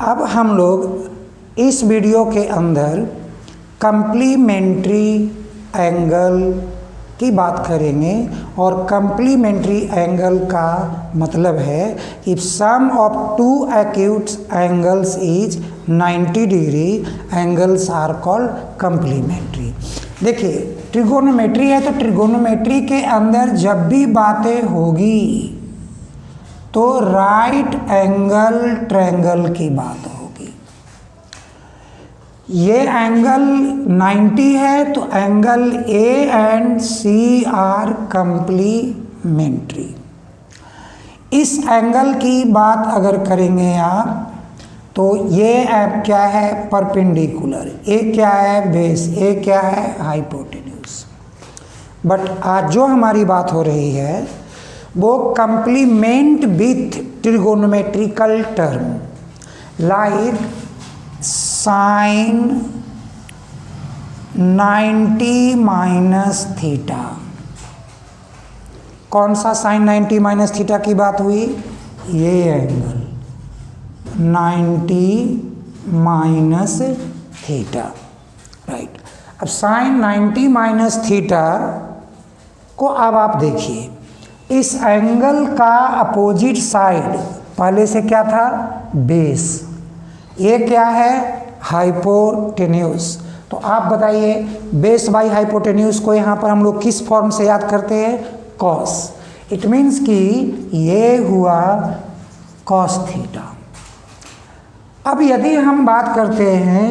अब हम लोग इस वीडियो के अंदर कंप्लीमेंट्री एंगल की बात करेंगे और कंप्लीमेंट्री एंगल का मतलब है if sum of two acute angles is 90 degree angles are called complementary. देखिए ट्रिगोनोमेट्री है तो ट्रिगोनोमेट्री के अंदर जब भी बातें होगी तो राइट एंगल ट्रायंगल की बात होगी। ये एंगल 90 है तो angle A and C are complementary. इस एंगल की बात अगर करेंगे आप तो ये क्या है परपेंडिकुलर, ए क्या है बेस, ए क्या है हाइपोटेन्यूज। बट आज जो हमारी बात हो रही है वो complement with trigonometrical term like sine 90 minus theta. कौन सा साइन 90 माइनस थीटा की बात हुई? ये एंगल 90 माइनस थीटा, राइट। अब साइन 90 माइनस थीटा को अब आप देखिए, इस एंगल का अपोजिट साइड पहले से क्या था? बेस। ये क्या है? हाइपोटेन्यूज। तो आप बताइए बेस बाई हाइपोटेन्यूज को यहाँ पर हम लोग किस फॉर्म से याद करते हैं? कॉस। इट मीन्स कि ये हुआ कॉस थीटा। अब यदि हम बात करते हैं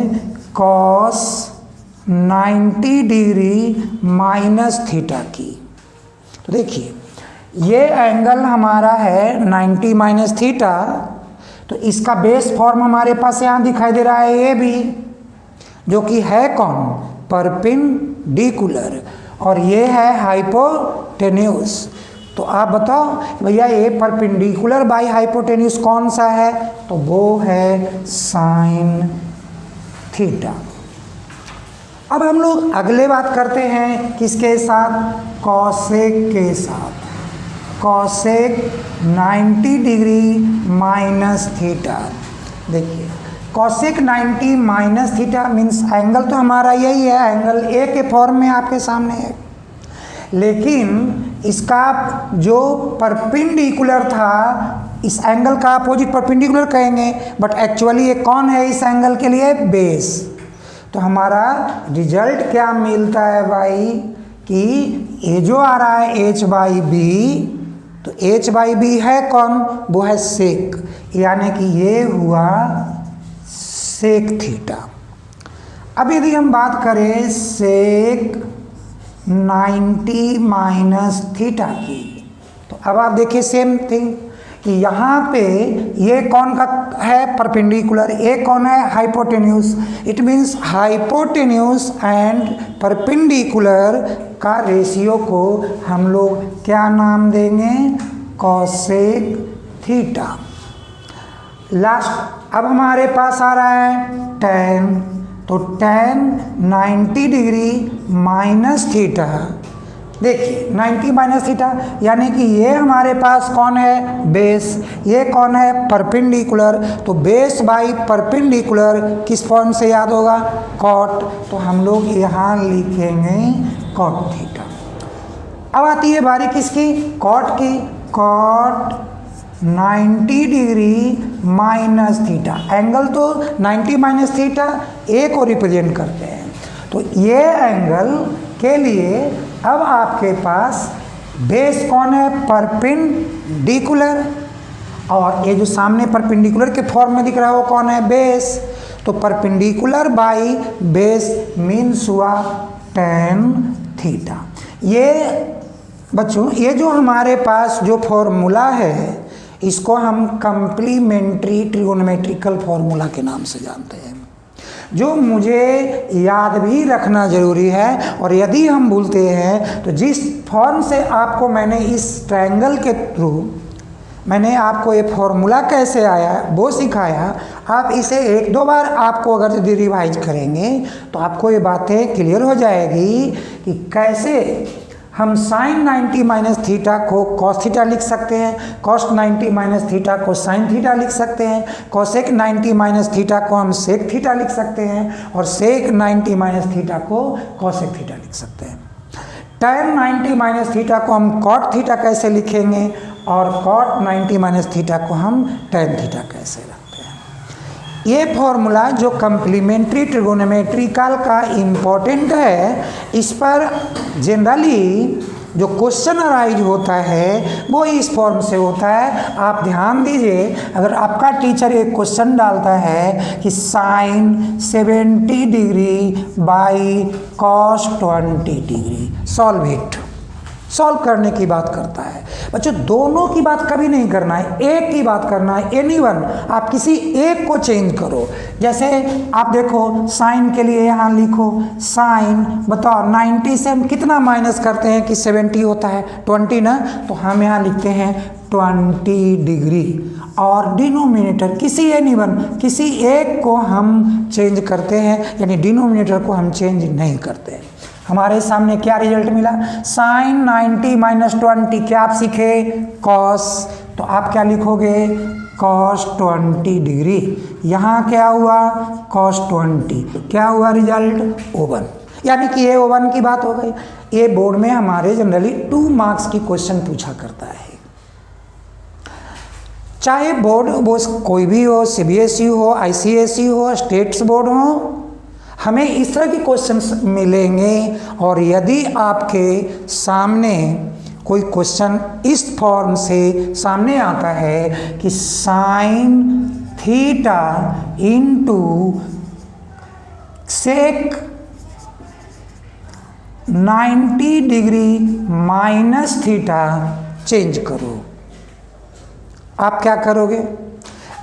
कॉस 90 डिग्री माइनस थीटा की, तो देखिए ये एंगल हमारा है 90 माइनस थीटा, तो इसका बेस फॉर्म हमारे पास यहाँ दिखाई दे रहा है ए बी, जो कि है कौन? परपेंडिकुलर, और ये है हाइपोटेन्यूज। तो आप बताओ भैया ये परपेंडिकुलर बाई हाइपोटेन्यूज कौन सा है? तो वो है साइन थीटा। अब हम लोग अगले बात करते हैं किसके साथ? कॉसेक के साथ। Cosec 90 degree minus theta. देखिए cosec 90 minus theta means angle तो हमारा यही है, एंगल ए के फॉर्म में आपके सामने है, लेकिन इसका जो परपेंडिकुलर था इस एंगल का अपोजिट परपेंडिकुलर कहेंगे, बट एक्चुअली ये कौन है इस एंगल के लिए? बेस। तो हमारा रिजल्ट क्या मिलता है भाई कि ये जो आ रहा है एच बाई बी, तो एच बाई बी है कौन? वो है सेक, यानी कि ये हुआ सेक थीटा। अब यदि हम बात करें सेक 90 माइनस थीटा की, तो अब आप देखिए सेम थिंग कि यहाँ पे ये कौन का है? परपेंडिकुलर। ये कौन है? Hypotenuse. It means hypotenuse and perpendicular का रेशियो को हम लोग क्या नाम देंगे? Cosec theta. लास्ट अब हमारे पास आ रहा है tan, तो tan 90 डिग्री माइनस थीटा। देखिए 90 माइनस थीटा यानी कि ये हमारे पास कौन है? बेस। ये कौन है? परपेंडिकुलर। तो बेस बाई परपेंडिकुलर किस फॉर्म से याद होगा? कॉट। तो हम लोग यहाँ लिखेंगे कॉट थीटा। अब आती है बारी किसकी? कॉट की। Cot 90 degree minus theta. Angle तो 90 माइनस थीटा ए को रिप्रेजेंट करते हैं, तो ये एंगल के लिए अब आपके पास बेस कौन है? परपेंडिकुलर, और ये जो सामने परपेंडिकुलर के फॉर्म में दिख रहा है वो कौन है? बेस। तो परपेंडिकुलर बाई बेस मीन्स हुआ tan थीटा। ये बच्चों ये जो हमारे पास जो फॉर्मूला है इसको हम कंप्लीमेंट्री ट्रिगोनोमेट्रिकल फॉर्मूला के नाम से जानते हैं, जो मुझे याद भी रखना ज़रूरी है। और यदि हम भूलते हैं तो जिस फॉर्म से आपको मैंने इस ट्रायंगल के थ्रू मैंने आपको ये फॉर्मूला कैसे आया वो सिखाया, आप इसे एक दो बार आपको अगर यदि रिवाइज करेंगे तो आपको ये बातें क्लियर हो जाएगी कि कैसे हम साइन 90 माइनस थीटा को कॉस थीटा लिख सकते हैं, कॉस 90 माइनस थीटा को साइन थीटा लिख सकते हैं, कॉसेक 90 माइनस थीटा को हम सेक थीटा लिख सकते हैं, और सेक 90 माइनस थीटा को कॉसेक थीटा लिख सकते हैं। tan 90 माइनस थीटा को हम कॉट थीटा कैसे लिखेंगे, और कॉट 90 माइनस थीटा को हम tan थीटा कैसे रखते हैं। ये फॉर्मूला जो कम्प्लीमेंट्री ट्रिगोनोमेट्रिकल का इम्पोर्टेंट है, इस पर जनरली जो क्वेश्चन अराइज होता है वो इस फॉर्म से होता है। आप ध्यान दीजिए, अगर आपका टीचर एक क्वेश्चन डालता है कि sine 70 degree by cos 20 degree, solve it, solve करने की बात करता है। बच्चों दोनों की बात कभी नहीं करना है, एक की बात करना है, एनीवन। आप किसी एक को चेंज करो। जैसे आप देखो साइन के लिए यहाँ लिखो साइन, बताओ 90 से हम कितना माइनस करते हैं कि 70 होता है, 20 ना, तो हम यहाँ लिखते हैं 20 डिग्री। और डिनोमिनेटर किसी एनीवन, किसी एक को हम चेंज करते हैं, यानी डिनोमिनेटर को हम चेंज नहीं करते हैं। हमारे सामने क्या रिजल्ट मिला, साइन 90 माइनस 20, क्या आप सीखे, कॉस, तो आप क्या लिखोगे, कॉस 20 डिग्री। यहाँ क्या हुआ, कॉस 20, क्या हुआ रिजल्ट, ओवन, यानी कि ये ओवन की बात हो गई। ये बोर्ड में हमारे जनरली 2 मार्क्स की क्वेश्चन पूछा करता है, चाहे बोर्ड वो कोई भी हो, CBSE हो, ICSE हो, स्टेट्स बोर्ड हो, हमें इस तरह के क्वेश्चंस मिलेंगे। और यदि आपके सामने कोई क्वेश्चन इस फॉर्म से सामने आता है कि sine theta into sec 90 degree minus theta change करो, आप क्या करोगे।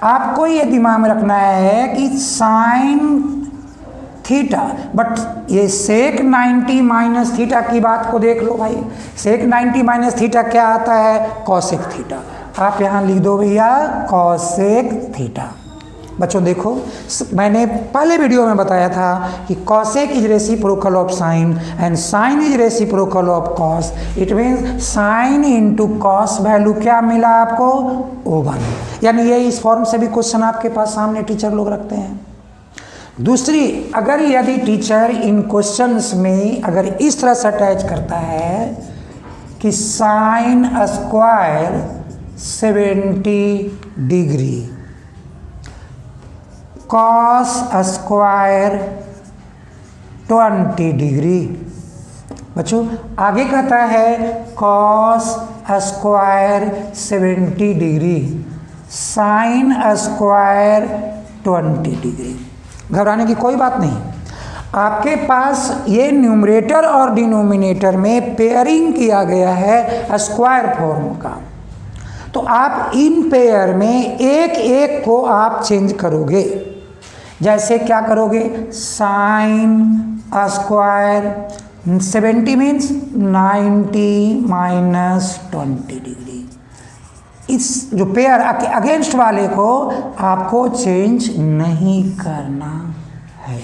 आपको ये दिमाग में रखना है कि साइन थीटा, बट ये सेक 90 माइनस थीटा की बात को देख लो भाई, सेक 90 माइनस थीटा क्या आता है, कॉसेक थीटा। आप यहाँ लिख दो भैया कॉसेक थीटा। बच्चों देखो, मैंने पहले वीडियो में बताया था कि cosec is reciprocal of sine and sine is reciprocal of cos. It means sine into cos value क्या मिला आपको, ओवन। यानी ये इस फॉर्म से भी क्वेश्चन आपके पास सामने टीचर लोग रखते हैं। दूसरी, अगर यदि टीचर इन क्वेश्चंस में अगर इस तरह से अटैच करता है कि sine square 70 degree, cos square 20 degree, बच्चों आगे कहता है cos square 70 degree, sine square 20 degree. घबराने की कोई बात नहीं, आपके पास ये न्यूमरेटर और डिनोमिनेटर में पेयरिंग किया गया है स्क्वायर फॉर्म का, तो आप इन पेयर में एक एक को आप चेंज करोगे। जैसे क्या करोगे, sine square 70 means 90 minus 20 degree. इस जो पेयर अगेंस्ट वाले को आपको चेंज नहीं करना है।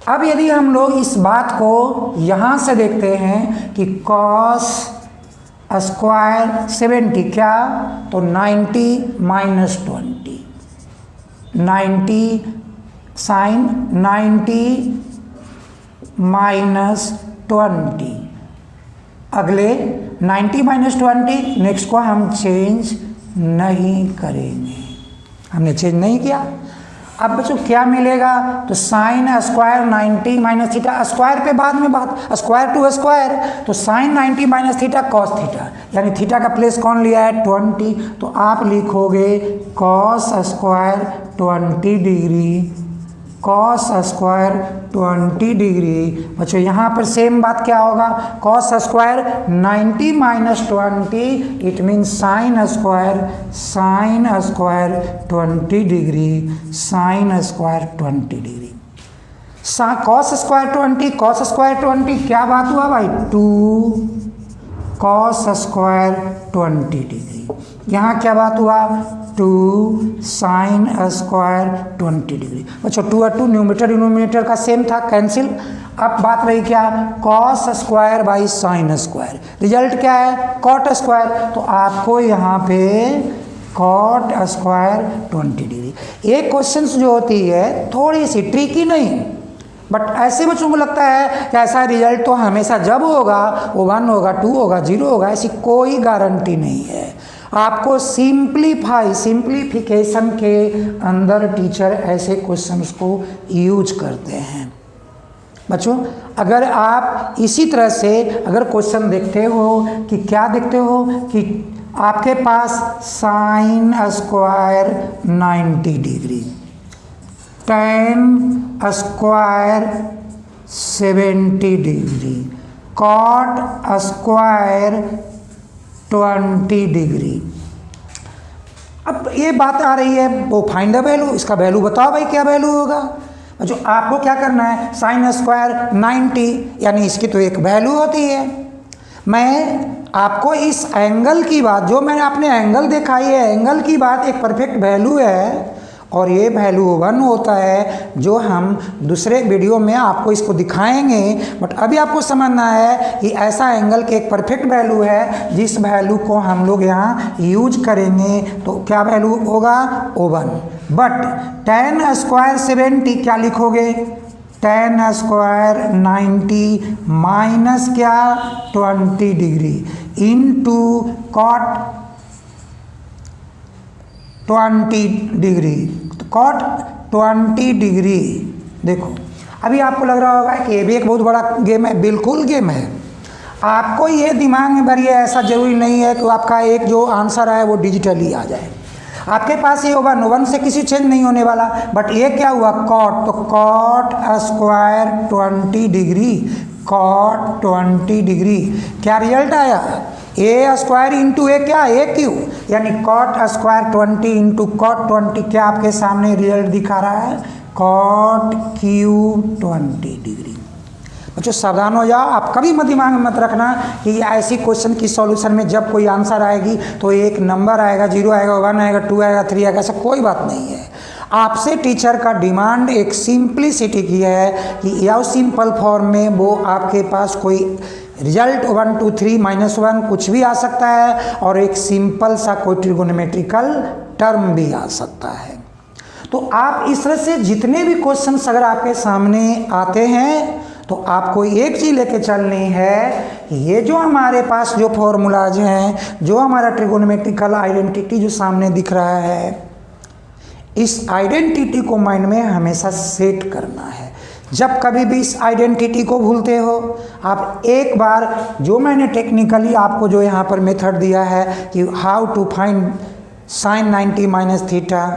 अब यदि हम लोग इस बात को यहाँ से देखते हैं कि कॉस स्क्वायर 70 क्या, तो 90 माइनस 20, 90 साइन 90 माइनस 20, अगले 90 माइनस 20, नेक्स्ट को हम चेंज नहीं करेंगे, हमने चेंज नहीं किया। अब बच्चों क्या मिलेगा, तो sine square 90 minus theta, square पे बाद में बात, स्क्वायर टू स्क्वायर, तो sine 90 minus theta cos theta, यानी थीटा का प्लेस कौन लिया है, 20, तो आप लिखोगे cos square 20 degree, cos square 20 degree. बच्चों यहाँ पर सेम बात क्या होगा, cos square 90 minus 20, it means sine square 20 degree, sine square 20 degree. Cos square 20 क्या बात हुआ भाई, 2 कॉस स्क्वायर 20 डिग्री। यहाँ क्या बात हुआ, 2 साइन स्क्वायर 20 डिग्री। बच्चों 2 और 2 न्यूमरेटर डिनोमिनेटर का सेम था, कैंसिल। अब बात रही क्या, cos square by sine square, result क्या है, कॉट स्क्वायर। तो आपको यहाँ पे कॉट स्क्वायर 20 डिग्री। ये क्वेश्चंस जो होती है थोड़ी सी ट्रिकी नहीं, बट ऐसे बच्चों को लगता है कि ऐसा रिजल्ट तो हमेशा जब होगा वो 1 होगा, 2 होगा, 0 होगा, ऐसी कोई गारंटी नहीं है। आपको सिंप्लीफिकेशन के अंदर टीचर ऐसे क्वेश्चंस को यूज करते हैं। बच्चों अगर आप इसी तरह से अगर क्वेश्चन देखते हो कि क्या देखते हो कि आपके पास sine square 90 degree, tan square 70 degree, cot square 20 degree. अब ये बात आ रही है वो फाइंड द वैल्यू, इसका वैल्यू बताओ भाई क्या वैल्यू होगा। जो आपको क्या करना है, साइन स्क्वायर 90 यानी इसकी तो एक वैल्यू होती है। मैं आपको इस एंगल की बात, जो मैंने आपने एंगल देखा, ये एंगल की बात एक परफेक्ट वैल्यू है और ये वैल्यू 1 होता है, जो हम दूसरे वीडियो में आपको इसको दिखाएंगे। बट अभी आपको समझना है कि ऐसा एंगल की एक परफेक्ट वैल्यू है जिस वैल्यू को हम लोग यहाँ यूज करेंगे। तो क्या वैल्यू होगा, 1। बट टेन स्क्वायर 70 क्या लिखोगे, टेन स्क्वायर 90 माइनस क्या 20 degree into cot 20 degree, cot 20 degree. देखो अभी आपको लग रहा होगा कि ये भी एक बहुत बड़ा गेम है, बिल्कुल गेम है। आपको ये दिमाग में भरिए, ऐसा जरूरी नहीं है कि आपका एक जो आंसर है वो डिजिटली आ जाए। आपके पास ये होगा 1 से किसी चेंज नहीं होने वाला। बट ये क्या हुआ, कॉट, तो cot square 20 degree, cot 20 degree. क्या रिजल्ट आया, ए स्क्वायर इंटू ए क्या, ए क्यू, यानी कॉट स्क्वायर 20 इंटू कॉट 20। क्या आपके सामने रिजल्ट दिखा रहा है, कॉट क्यू 20 डिग्री। बच्चों सावधान हो जाओ, आप कभी मत दिमाग में मत रखना कि ऐसी क्वेश्चन की सॉल्यूशन में जब कोई आंसर आएगी तो एक नंबर आएगा, 0 आएगा, 1 आएगा, 2 आएगा, 3 आएगा, ऐसा कोई बात नहीं है। आपसे टीचर का डिमांड एक सिंप्लिसिटी की है कि या सिंपल फॉर्म में वो आपके पास कोई रिजल्ट 1 2 3 -1 कुछ भी आ सकता है और एक सिंपल सा कोई ट्रिगोनोमेट्रिकल टर्म भी आ सकता है। तो आप इस तरह से जितने भी क्वेश्चंस अगर आपके सामने आते हैं तो आपको एक चीज़ लेके चलनी है, ये जो हमारे पास जो फॉर्मूलाज हैं, जो हमारा ट्रिगोनोमेट्रिकल आइडेंटिटी जो सामने दिख रहा है, इस आइडेंटिटी को माइंड में हमेशा सेट करना है। जब कभी भी इस आइडेंटिटी को भूलते हो, आप एक बार जो मैंने टेक्निकली आपको जो यहाँ पर मेथड दिया है कि how to find sine 90 minus theta,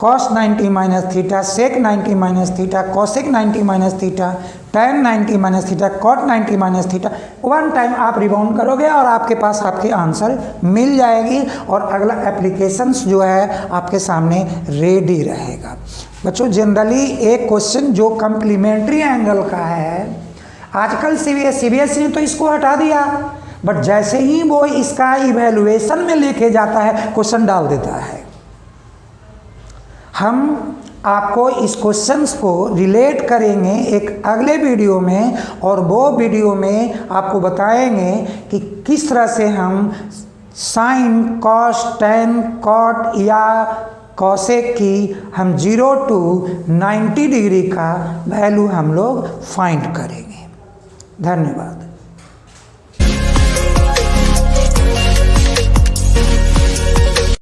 cos 90 minus theta, sec 90 minus theta, cosec 90 minus theta, tan 90 minus theta, cot 90 minus theta, 1 time आप रिबाउंड करोगे और आपके पास आपके आंसर मिल जाएगी और अगला एप्लीकेशंस जो है आपके सामने रेडी रहेगा। बच्चों जनरली एक क्वेश्चन जो कम्प्लीमेंट्री एंगल का है, आजकल सीबीएसई ने तो इसको हटा दिया, बट जैसे ही वो इसका इवेल्युएशन में लेके जाता है क्वेश्चन डाल देता है। हम आपको इस क्वेश्चंस को रिलेट करेंगे एक अगले वीडियो में और वो वीडियो में आपको बताएंगे कि किस तरह से हम साइन, कॉस, टेन, कॉट या कॉसेक की हम 0 to 90 डिग्री का वैल्यू हम लोग फाइंड करेंगे। धन्यवाद।